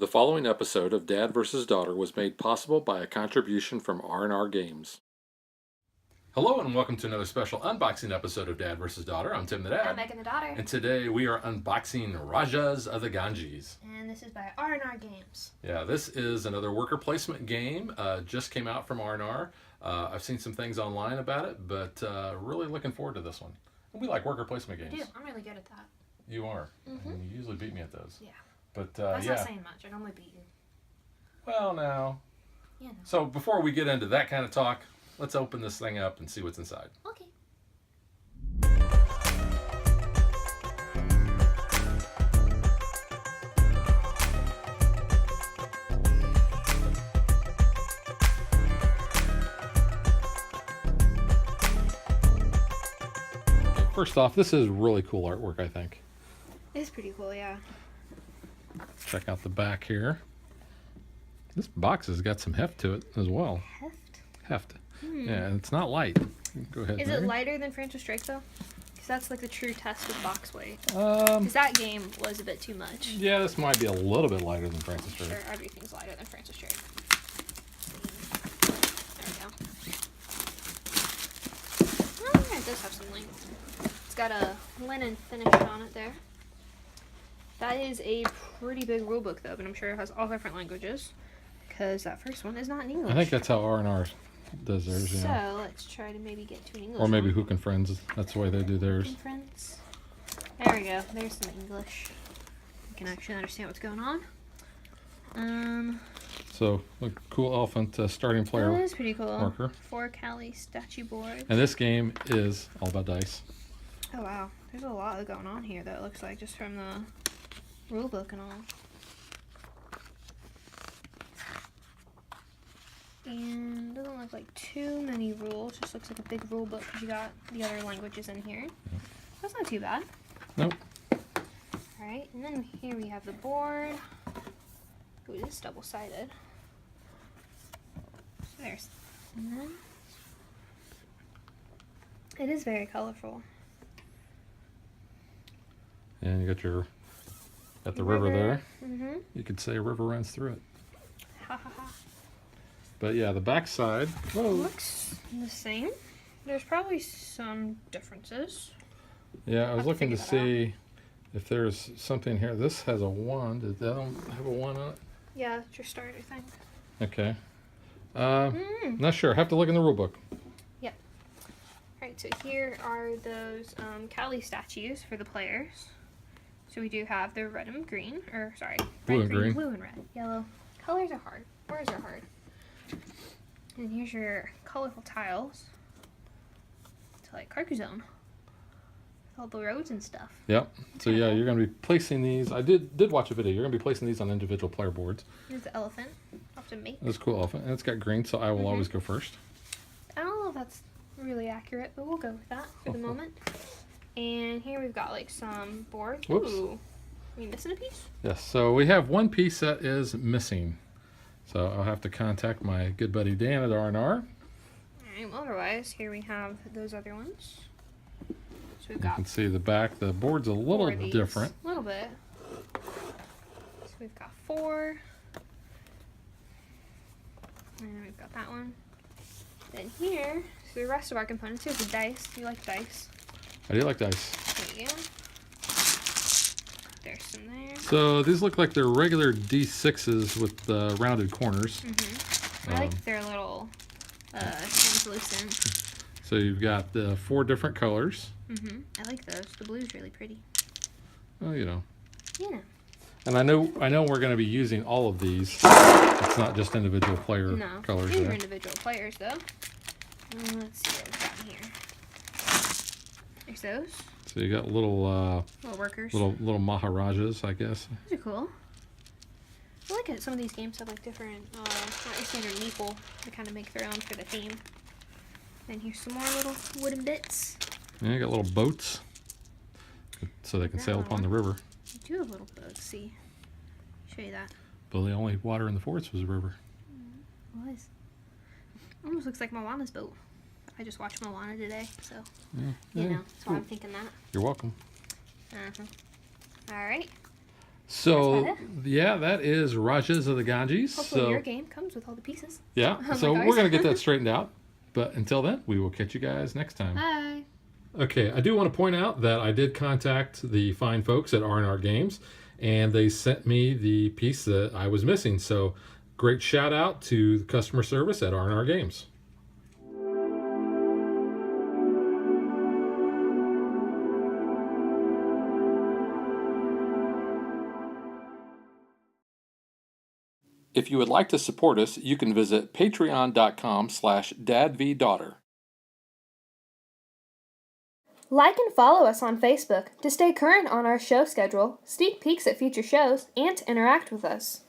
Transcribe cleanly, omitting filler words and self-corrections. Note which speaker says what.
Speaker 1: The following episode of Dad vs. Daughter was made possible by a contribution from R&R Games. Hello and welcome to another special unboxing episode of Dad vs. Daughter. I'm Tim the Dad.
Speaker 2: I'm Megan the Daughter.
Speaker 1: And today we are unboxing Rajas of the Ganges.
Speaker 2: And this is by R&R Games.
Speaker 1: Yeah, this is another worker placement game. Just came out from R&R. I've seen some things online about it, but really looking forward to this one. We like worker placement games.
Speaker 2: I do. I'm really good at that.
Speaker 1: You are. And you usually beat me at those.
Speaker 2: Yeah.
Speaker 1: But
Speaker 2: That's not saying much. I normally beat you.
Speaker 1: Well, now.
Speaker 2: Yeah. No.
Speaker 1: So before we get into that kind of talk, let's open this thing up and see what's inside.
Speaker 2: Okay.
Speaker 1: First off, this is really cool artwork, I think.
Speaker 2: It's pretty cool, yeah.
Speaker 1: Check out the back here. This box has got some heft to it as well. Heft. Yeah, and it's not light. Go ahead.
Speaker 2: Is
Speaker 1: Mary.
Speaker 2: it lighter than Francis Drake, though? Because that's like the true test of box weight.
Speaker 1: Because
Speaker 2: Because that game was a bit too much.
Speaker 1: yeah, this might be a little bit lighter than Francis Drake.
Speaker 2: Sure, everything's lighter than Francis Drake. There we go. Oh, yeah, it does have some length. It's got a linen finish on it there. That is a pretty big rule book, though, but I'm sure it has all different languages. Because that first one is not in English.
Speaker 1: I think that's how R&R does theirs,
Speaker 2: So,
Speaker 1: yeah.
Speaker 2: let's try to maybe get to an English
Speaker 1: Or maybe
Speaker 2: one.
Speaker 1: Hook and Friends. That's the way they do theirs.
Speaker 2: Hook and Friends. There we go. There's some English. You can actually understand what's going on.
Speaker 1: So, look, cool elephant starting
Speaker 2: That
Speaker 1: player
Speaker 2: is pretty cool.
Speaker 1: marker.
Speaker 2: 4 Cali statue boards.
Speaker 1: And this game is all about dice.
Speaker 2: Oh, wow. There's a lot going on here, though, it looks like, just from the rule book and all. And doesn't look like too many rules. Just looks like a big rule book because you got the other languages in here.
Speaker 1: Yeah.
Speaker 2: That's not too bad.
Speaker 1: Nope.
Speaker 2: Alright, and then here we have the board. Ooh, this is double-sided. So there's... And then... It is very colorful.
Speaker 1: And you got the river there.
Speaker 2: Mm-hmm.
Speaker 1: You could say a river runs through it.
Speaker 2: Ha ha ha.
Speaker 1: But yeah, the back side. Whoa.
Speaker 2: Looks the same. There's probably some differences.
Speaker 1: Yeah, I
Speaker 2: Have
Speaker 1: was
Speaker 2: to
Speaker 1: looking to
Speaker 2: figure that
Speaker 1: see if there's something here. This has a 1. Did that one have a 1 on it?
Speaker 2: Yeah, it's your starter thing.
Speaker 1: Okay. Not sure. Have to look in the rule book.
Speaker 2: Yep. Alright, so here are those Cali statues for the players. So we do have the red and green, or sorry,
Speaker 1: Blue
Speaker 2: red,
Speaker 1: and green.
Speaker 2: blue and red, yellow. Colors are hard. Words are hard. And here's your colorful tiles. It's like Carcassonne. With all the roads and stuff.
Speaker 1: Yep. So yeah, you're going to be placing these. I did watch a video. You're going to be placing these on individual player boards.
Speaker 2: Here's the elephant. I'll have to make.
Speaker 1: That's a cool elephant. And it's got green, so I will always go first.
Speaker 2: I don't know if that's really accurate, but we'll go with that for the moment. And here we've got like some boards.
Speaker 1: Whoops.
Speaker 2: Ooh. Are we missing a piece?
Speaker 1: Yes. So we have one piece that is missing. So I'll have to contact my good buddy Dan at R&R.
Speaker 2: Alright, well, otherwise, here we have those other ones. So we've
Speaker 1: You
Speaker 2: got
Speaker 1: can see the back. The board's a little
Speaker 2: 4 of these.
Speaker 1: different.
Speaker 2: A little bit. So we've got 4. And we've got that one. Then here, so the rest of our components. Here's the dice. You like dice.
Speaker 1: I do like dice.
Speaker 2: There you go. There's some there.
Speaker 1: So these look like they're regular D6s with rounded corners.
Speaker 2: I like their little translucent.
Speaker 1: So you've got 4 different colors.
Speaker 2: I like those. The blue's really pretty.
Speaker 1: Oh, you know.
Speaker 2: Yeah.
Speaker 1: And I know we're going to be using all of these. It's not just individual player
Speaker 2: No.
Speaker 1: colors
Speaker 2: These are
Speaker 1: there.
Speaker 2: individual players, though. Let's see what we've got in here. There's those.
Speaker 1: So you got little
Speaker 2: Little workers.
Speaker 1: little Maharajas, I guess.
Speaker 2: These are cool. I like it. Some of these games have like different, not your standard meeple. They kind of make their own for the theme. Then here's some more little wooden bits.
Speaker 1: And you got little boats, so they can
Speaker 2: That
Speaker 1: sail
Speaker 2: one.
Speaker 1: upon the river.
Speaker 2: You do have little boats. See, show you that.
Speaker 1: But the only water in the forest was the river.
Speaker 2: Was. Almost looks like Moana's boat. I just watched Moana today, so
Speaker 1: Yeah.
Speaker 2: you know, that's why I'm thinking that.
Speaker 1: You're welcome.
Speaker 2: All right.
Speaker 1: So,
Speaker 2: That's
Speaker 1: yeah, that is Rajas of the Ganges.
Speaker 2: Hopefully
Speaker 1: So,
Speaker 2: your game comes with all the pieces.
Speaker 1: yeah, so
Speaker 2: Like
Speaker 1: we're going to
Speaker 2: ours.
Speaker 1: get that straightened out. But until then, we will catch you guys next time.
Speaker 2: Bye.
Speaker 1: Okay, I do want to point out that I did contact the fine folks at R&R Games, and they sent me the piece that I was missing. So, great shout out to the customer service at R&R Games. If you would like to support us, you can visit patreon.com/dadvdaughter.
Speaker 2: Like and follow us on Facebook to stay current on our show schedule, sneak peeks at future shows, and to interact with us.